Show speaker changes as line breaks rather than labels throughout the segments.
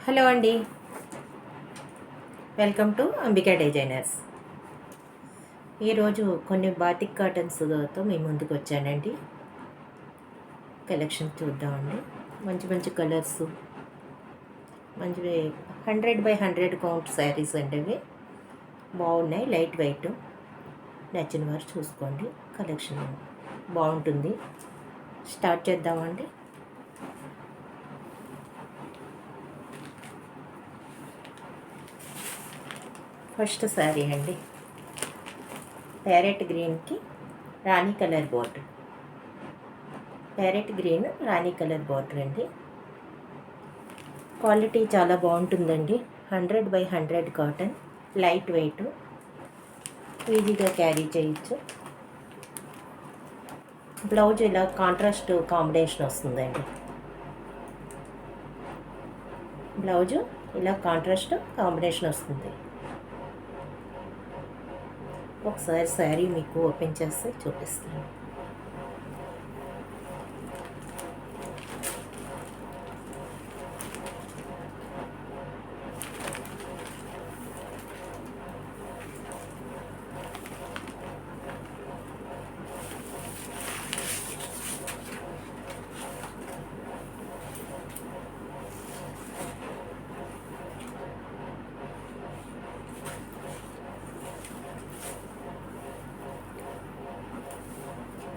Hello అండి, welcome to Ambika designers. ఈరోజు కొన్ని బాతిక్ కాటన్స్తో మీ ముందుకు వచ్చానండి. కలెక్షన్ చూద్దామండి. మంచి మంచి కలర్స్, మంచి 100x100 కౌంట్ శారీస్ అండి. ఇవి బాగున్నాయి, లైట్ వెయిట్. నచ్చిన వారు చూసుకోండి, కలెక్షన్ బాగుంటుంది. స్టార్ట్ చేద్దామండి. ఫస్ట్ శారీ అండి, ప్యారెట్ గ్రీన్కి రాణి కలర్ బార్డర్. ప్యారెట్ గ్రీన్ రాణి కలర్ బార్డర్ అండి. క్వాలిటీ చాలా బాగుంటుందండి. 100x100 కాటన్, లైట్ వెయిట్, ఈజీగా క్యారీ చేయొచ్చు. బ్లౌజ్ ఇలా కాంట్రాస్ట్ కాంబినేషన్ వస్తుందండి. బ్లౌజు ఇలా కాంట్రాస్ట్ కాంబినేషన్ వస్తుంది. ఒకసారి శారీ మీకు ఓపెన్ చేస్తే చూపిస్తాను.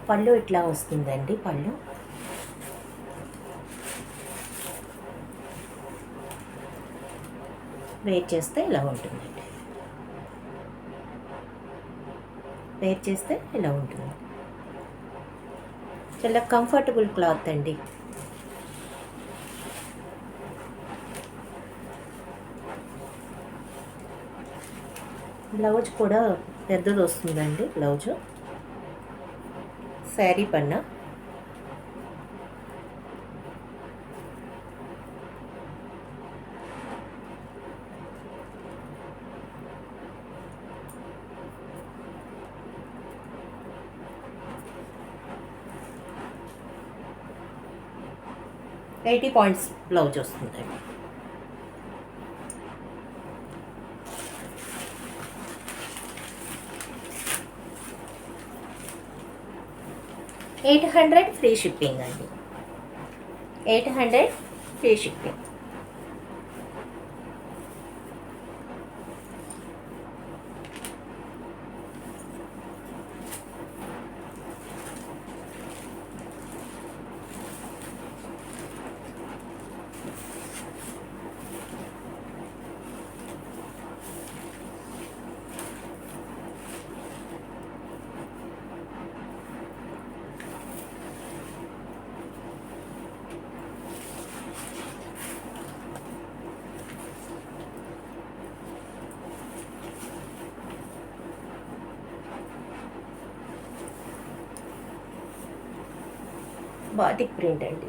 పళ్ళు ఇట్లా వస్తుందండి. పళ్ళు వేర్ చేస్తే ఇలా ఉంటుందండి. వేర్ చేస్తే ఇలా ఉంటుంది. చాలా కంఫర్టబుల్ క్లాత్ అండి. బ్లౌజ్ కూడా పెద్దది వస్తుందండి. బ్లౌజు శారీ పన్నా $80 బ్లౌజ్ వస్తుందండి. $800 ఫ్రీ షిప్పింగ్ అండి. 800 ఫ్రీ షిప్పింగ్. బాటిక్ ప్రింట్ అండి.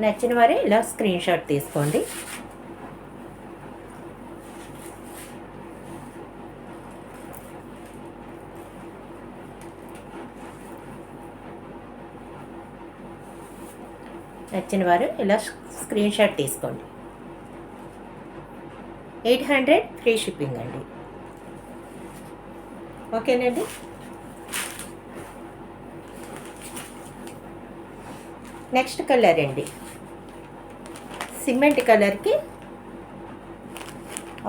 నచ్చిన వారే ఇలా స్క్రీన్ షాట్ తీసుకోండి. నచ్చిన వారు ఇలా స్క్రీన్ షాట్ తీసుకోండి. 800 ఫ్రీ షిప్పింగ్ అండి. ఓకేనండి. నెక్స్ట్ కలర్ అండి, సిమెంట్ కలర్కి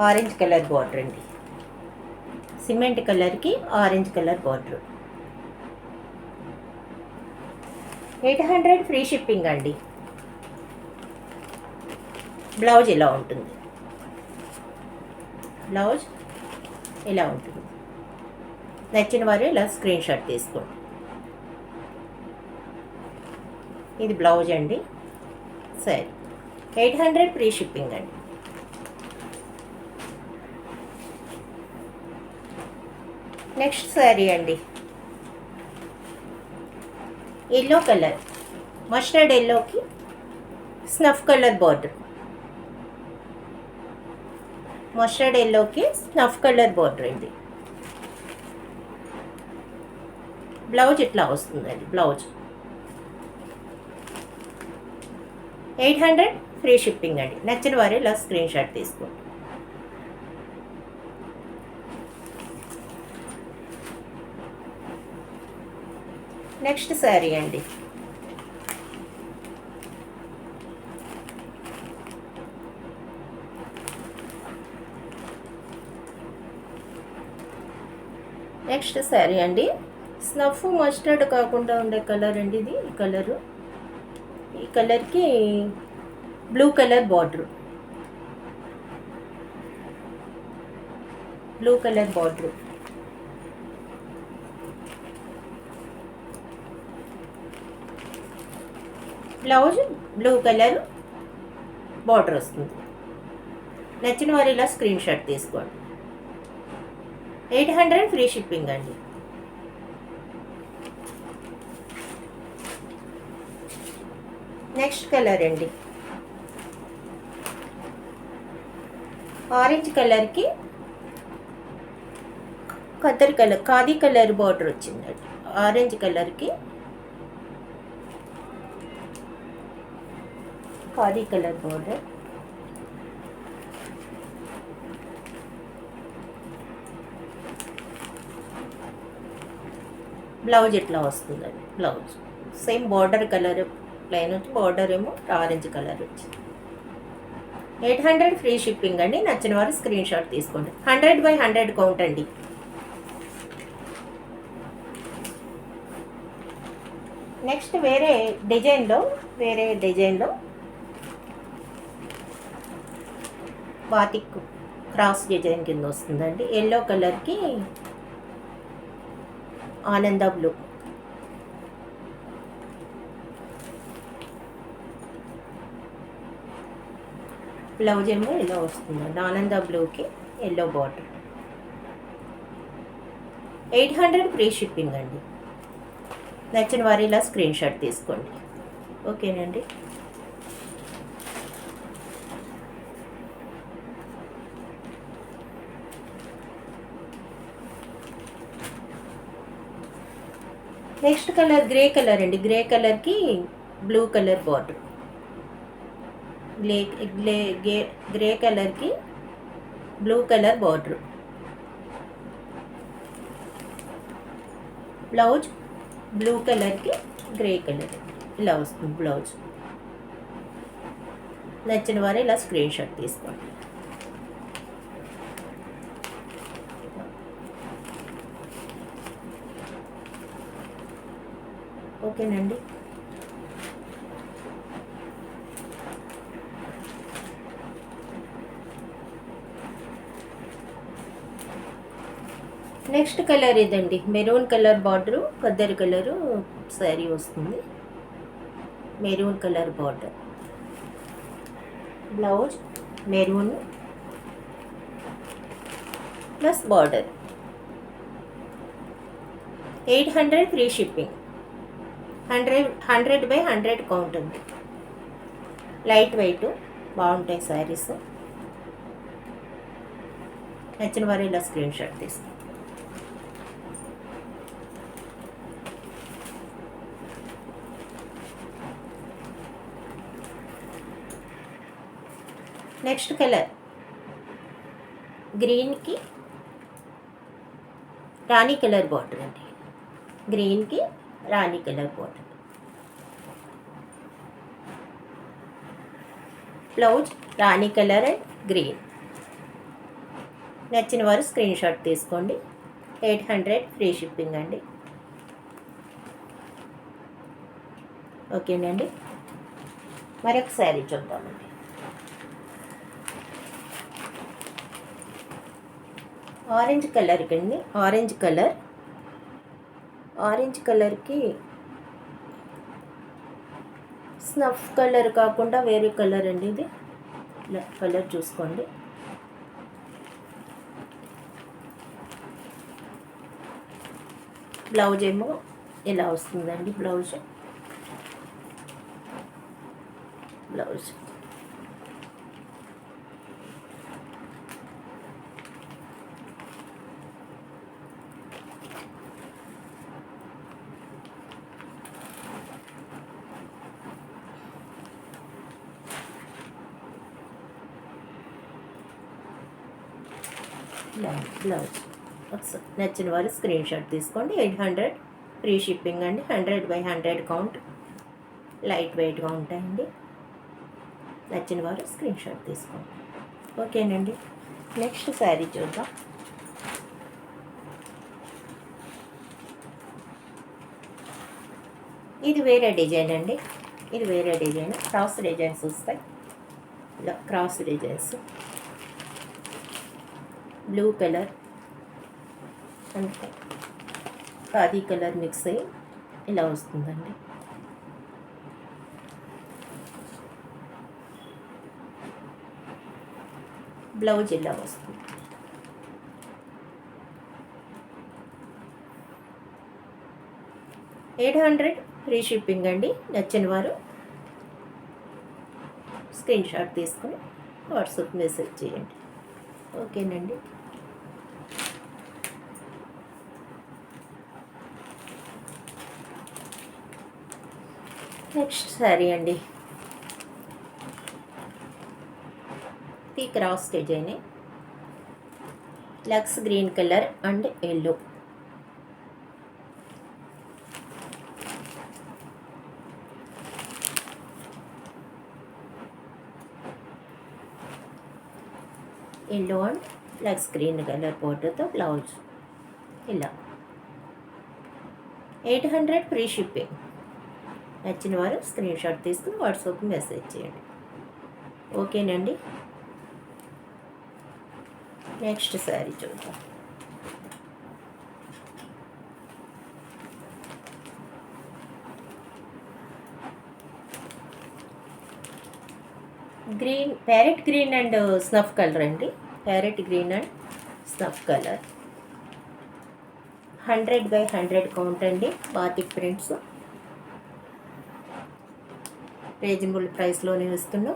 ఆరెంజ్ కలర్ బార్డర్ అండి. సిమెంట్ కలర్కి orange colour border. 800 free shipping అండి. బ్లౌజ్ ఇలా ఉంటుంది. బ్లౌజ్ ఇలా ఉంటుంది. నచ్చిన వారు ఇలా స్క్రీన్ షాట్ తీసుకోండి. ఇది బ్లౌజ్ అండి. సరే, 800 ఫ్రీ షిప్పింగ్ అండి. నెక్స్ట్ శారీ అండి, ఎల్లో కలర్, మస్టర్డ్ ఎల్లోకి స్నఫ్ కలర్ బార్డర్, మస్టర్డ్ ఎల్లోకి స్నఫ్ కలర్ బార్డర్ అండి. బ్లౌజ్ ఇట్లా వస్తుందండి. బ్లౌజ్ 800 ఫ్రీ షిప్పింగ్ అండి. నచ్చిన వారు ఇలా స్క్రీన్ షాట్ తీసుకోండి. నెక్స్ట్ శారీ అండి. నెక్స్ట్ శారీ అండి. స్నఫ్ మస్టర్డ్ కాకుండా ఉండే కలర్ అండి ఇది. ఈ కలరు, ఈ కలర్కి blue colour border, blue colour border, blouse blue colour border వస్తుంది. నచ్చిన వారు ఇలా స్క్రీన్ షాట్ తీసుకోండి. 800 ఫ్రీ షిప్పింగ్ అండి. నెక్స్ట్ కలర్ అండి. ఆరెంజ్ కలర్కి కద్దరి కలర్, ఖాదీ కలర్ బార్డర్ వచ్చిందండి. ఆరెంజ్ కలర్కి ఖాదీ కలర్ బార్డర్, బ్లౌజ్ ఎట్లా వస్తుందండి. Blouse same border colour plain వచ్చి, బార్డర్ ఏమో ఆరెంజ్ కలర్ వచ్చింది. 800 ఫ్రీ షిప్పింగ్ అండి. నచ్చిన వారు స్క్రీన్ షాట్ తీసుకోండి. 100/100 కౌంట్ అండి. నెక్స్ట్ వేరే డిజైన్లో బాతిక్ క్రాస్ డిజైన్ కింద వస్తుందండి. ఎల్లో కలర్కి ఆనంద బ్లూ, బ్లౌజ్ ఏమో ఇలా వస్తుందండి. ఆనంద బ్లూకి ఎల్లో బార్డర్. 800 ఫ్రీ షిప్పింగ్ అండి. నచ్చిన వారు ఇలా స్క్రీన్ షాట్ తీసుకోండి. ఓకేనండి. నెక్స్ట్ కలర్ గ్రే కలర్ అండి. గ్రే కలర్కి బ్లూ కలర్ బార్డర్, గ్రే కలర్కి blue colour border, blouse blue కలర్కి గ్రే కలర్ ఇలా వస్తుంది బ్లౌజ్. నచ్చిన వారు ఇలా స్క్రీన్ షాట్ తీసుకోండి. ఓకేనండి. నెక్స్ట్ కలర్ ఇదండి. మెరూన్ కలర్ బార్డరు, కద్దరి కలరు శారీ వస్తుంది. Maroon colour border, blouse maroon plus border. 800 free shipping. 100/100 count ఉంది. లైట్ వెయిట్ బాగుంటాయి శారీస్. నచ్చిన వారు ఇలా స్క్రీన్ షాట్ తీసుకోండి. నెక్స్ట్ కలర్ గ్రీన్కి రాణి కలర్ బార్డర్ అండి. గ్రీన్కి రాణి కలర్ బార్డర్, బ్లౌజ్ రాణి కలర్ అండ్ గ్రీన్. నచ్చిన వారు స్క్రీన్ షాట్ తీసుకోండి. 800 ఫ్రీ షిప్పింగ్ అండి. ఓకేనండి. మరొక శారీ చూద్దామండి. ఆరెంజ్ కలర్కి అండి. ఆరెంజ్ కలర్కి స్నఫ్ కలర్ కాకుండా వేరే కలర్ అండి ఇది. ఇలా కలర్ చూసుకోండి. బ్లౌజ్ ఏమో ఇలా వస్తుందండి. Blouse blouse. బ్లౌజ్ నచ్చిన వారు స్క్రీన్ షాట్ తీసుకోండి. 800 ఫ్రీ షిప్పింగ్ అండి. 100/100 కౌంట్, లైట్ వెయిట్గా ఉంటాయండి. నచ్చిన వారు స్క్రీన్ షాట్ తీసుకోండి. ఓకేనండి. నెక్స్ట్ శారీ చూద్దాం. ఇది వేరే డిజైన్ అండి. ఇది వేరే డిజైన్, క్రాస్ డిజైన్స్ వస్తాయి. ఇలా క్రాస్ డిజైన్స్, బ్లూ కలర్ అంటే ఖాదీ కలర్ మిక్స్ అయ్యి ఇలా వస్తుందండి. బ్లౌజ్ ఇలా వస్తుంది. $800 ఫ్రీ షిప్పింగ్ అండి. నచ్చిన వారు స్క్రీన్ షాట్ తీసుకుని వాట్సాప్ మెసేజ్ చేయండి. ఓకేనండి. నెక్స్ట్ శారీ అండి. ఇది cross design, lux green colour and yellow. Yellow and lux green colour బోర్డర్తో బ్లౌజ్ ఇలా. 800 ఫ్రీ షిప్పింగ్. నచ్చిన వారు స్క్రీన్ షాట్ తీసుకుని వాట్సాప్ మెసేజ్ చేయండి. ఓకేనండి. నెక్స్ట్ శారీ చూద్దాం. Green, parrot green and snuff colour అండి. Parrot green and snuff colour. 100/100 count అండి. బాతిక్ ప్రింట్స్, రీజనబుల్ ప్రైస్లోనే ఇస్తున్నాం.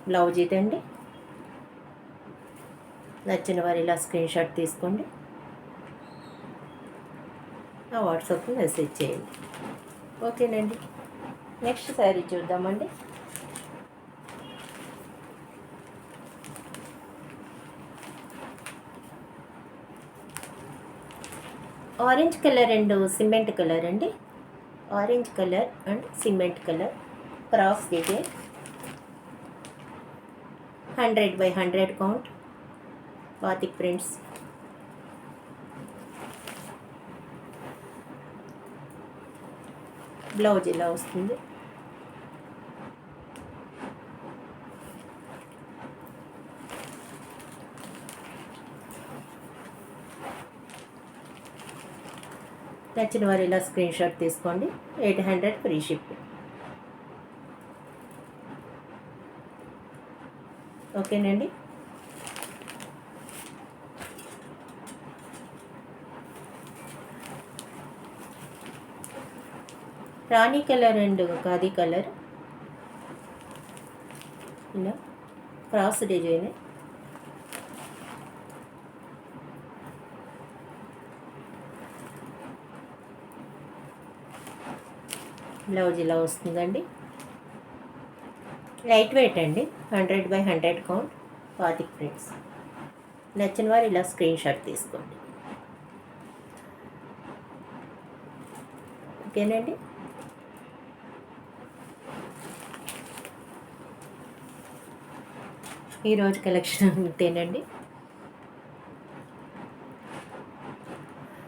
బ్లౌజ్ ఇదండి. నచ్చిన వారు ఇలా స్క్రీన్ షాట్ తీసుకోండి, నా వాట్సాప్కి మెసేజ్ చేయండి. ఓకేనండి. నెక్స్ట్ శారీ చూద్దామండి. Orange colour and cement colour అండి. Orange colour and cement colour cross design. 100/100 count, batik prints. Blouse ఇలా వస్తుంది. నచ్చిన వారు ఇలా స్క్రీన్ షాట్ తీసుకోండి. 800 ఫ్రీ షిప్పింగ్. ఓకేనండి. రాణి కలర్ అండ్ ఖాదీ కలర్ ఇలా క్రాస్ డిజైన్. బ్లౌజ్ ఇలా వస్తుందండి. లైట్ వెయిట్ అండి. 100/100 కౌంట్, బాతిక్ ప్రింట్స్. నచ్చిన వారు ఇలా స్క్రీన్ షాట్ తీసుకోండి. ఓకేనండి. ఈరోజు కలెక్షన్ అంతేనండి.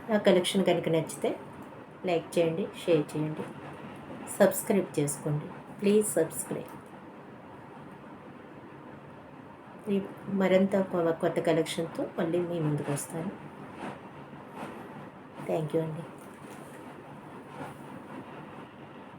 నా కలెక్షన్ కనుక నచ్చితే లైక్ చేయండి, షేర్ చేయండి, సబ్స్క్రైబ్ చేసుకోండి. Please subscribe. మరింత కొత్త కలెక్షన్తో మళ్ళీ మీ ముందుకు వస్తాను. థ్యాంక్ యూ అండి.